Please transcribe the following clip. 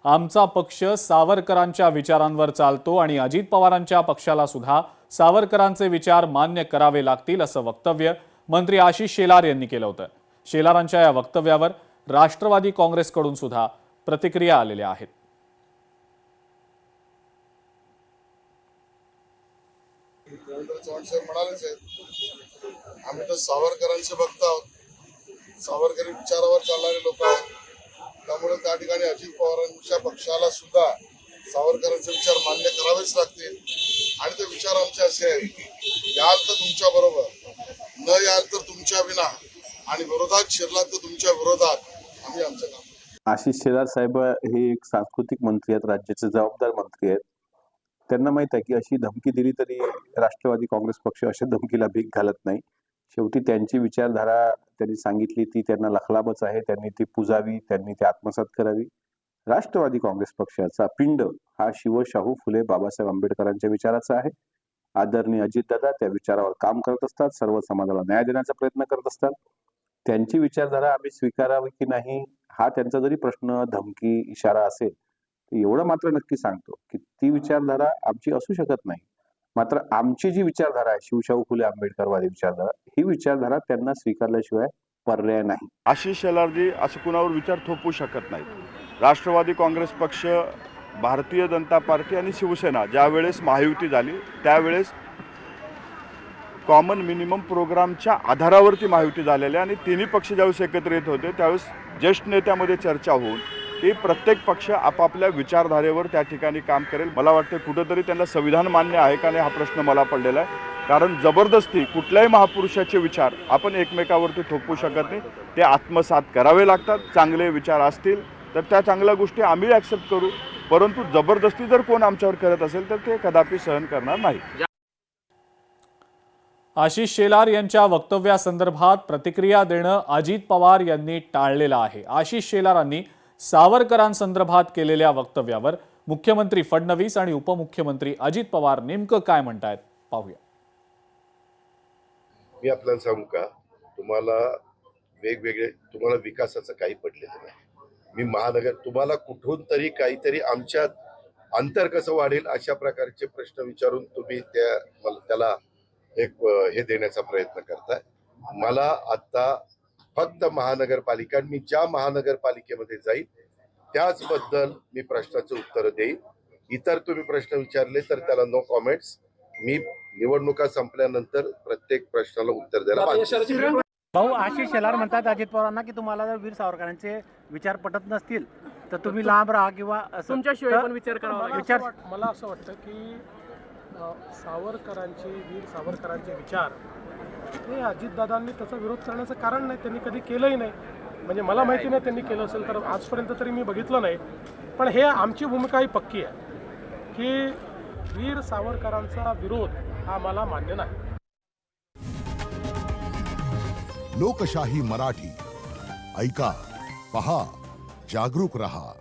आमचा पक्ष सावरकरांच्या विचारांवर चालतो आणि अजित पवारांच्या पक्षाला सुद्धा सावरकरांचे विचार मान्य करावे लागतील असं वक्तव्य मंत्री आशिष शेलार यांनी केलं होतं। शेलारांच्या या वक्तव्यावर राष्ट्रवादी काँग्रेसकडून सुद्धा प्रतिक्रिया आलेल्या आहेत। आम्ही तर सावरकरांचे भक्त आहोत, सावरकरी विचारावर चालणारे लोक आहोत। त्यामुळे त्या ठिकाणी अजित पवारांच्या पक्षाला सुद्धा सावरकरांचे विचार मान्य करावेच लागतील आणि ते विचार आमचे असे आहेत, याल तर तुमच्या बरोबर, न याल तर तुमच्या विना आणि विरोधात शिरलात तर तुमच्या विरोधात आम्ही आमचं काम। आशिष शेलार साहेब हे एक सांस्कृतिक मंत्री आहेत, राज्याचे जबाबदार मंत्री आहेत। त्यांना माहित आहे की अशी धमकी दिली तरी राष्ट्रवादी काँग्रेस पक्ष अशा धमकीला भीक घालत नाही। शेवटी त्यांची विचारधारा त्यांनी सांगितली ती त्यांना लखलाबच आहे, त्यांनी ती पुजावी, त्यांनी ती आत्मसात करावी। राष्ट्रवादी काँग्रेस पक्षाचा पिंड हा शिवशाहू फुले बाबासाहेब आंबेडकरांच्या विचाराचा आहे। आदरणीय अजितदादा त्या विचारावर काम करत असतात, सर्व समाजाला न्याय देण्याचा प्रयत्न करत असतात। त्यांची विचारधारा आम्ही स्वीकारावी की नाही हा त्यांचा जरी प्रश्न, धमकी, इशारा असेल तर एवढं मात्र नक्की सांगतो की ती विचारधारा आमची असू शकत नाही। मात्र आमची जी विचारधारा आहे शिवशाहू फुले आंबेडकरवादी विचारधारा, ही विचारधारा त्यांना स्वीकारल्याशिवाय पर्याय नाही। आशिष शेलारजी असं कुणावर विचार थोपू शकत नाही। राष्ट्रवादी काँग्रेस पक्ष, भारतीय जनता पार्टी आणि शिवसेना ज्यावेळेस महायुती झाली त्यावेळेस कॉमन मिनिमम प्रोग्रामच्या आधारावरती महायुती झालेली आणि तिन्ही पक्ष ज्यावेळेस एकत्र येत होते त्यावेळेस ज्येष्ठ नेत्यामध्ये चर्चा होऊन की प्रत्येक पक्ष आपापल्या विचारधारेवर त्या ठिकाणी काम करेल। मला वाटतं कुठंतरी त्यांना संविधान मान्य आहे का नाही हा प्रश्न मला पडलेला आहे, कारण जबरदस्ती कुठल्याही महापुरुषाचे विचार आपण एकमेकावरती थोपू शकत नाही, ते आत्मसात करावे लागतात। चांगले विचार असतील तर त्या चांगल्या गोष्टी आम्ही ॲक्सेप्ट करू, परंतु जबरदस्ती जर कोण आमच्यावर करत असेल तर ते कदापि सहन करणार नाही। आशिष शेलार यांच्या वक्तव्यासंदर्भात प्रतिक्रिया देणं अजित पवार यांनी टाळलेलं आहे। आशिष शेलारांनी सावरकरांसंदर्भात केलेल्या वक्तव्यावर मुख्यमंत्री फडणवीस आणि उपमुख्यमंत्री अजित पवार नेमकं काय म्हणतायत पाहूया। मी आपल्याला सांगू का, तुम्हाला विकासाचं काही पडलेलं नाही। मी महानगर तुम्हाला कुठून तरी काहीतरी आमच्या अंतर कसं वाढेल अशा प्रकारचे प्रश्न विचारून तुम्ही त्याला एक हे देण्याचा प्रयत्न करताय। मला आता फक्त महानगरपालिका, मी ज्या महानगरपालिकेमध्ये जाईल त्याचबद्दल मी प्रश्नाचं उत्तर देईन। इतर तुम्ही प्रश्न विचारले तर त्याला नो कॉमेंट्स। मी निवडणुका संपल्यानंतर प्रत्येक प्रश्नाला उत्तर द्यायला मागतो। भाऊ, आशिष शेलार म्हणतात अजित पवारांना की तुम्हाला जर वीर सावरकरांचे विचार पटत नसतील तर तुम्ही लांब राहा किंवा तुमच्याशिवाय पण विचार करावा। मला असं वाटतं की वीर सावरकरांचे विचार हे अजितदादांनी त्याचा विरोध करण्याचं कारण नाही, त्यांनी कधी केलंही नाही। म्हणजे मला माहिती नाही त्यांनी केलं असेल तर, आजपर्यंत तरी मी बघितलं नाही। पण हे आमची भूमिका ही पक्की आहे की वीर सावरकरांचा विरोध हा मला मान्य नाही। लोकशाही मराठी ऐका, पहा, जागरूक रहा।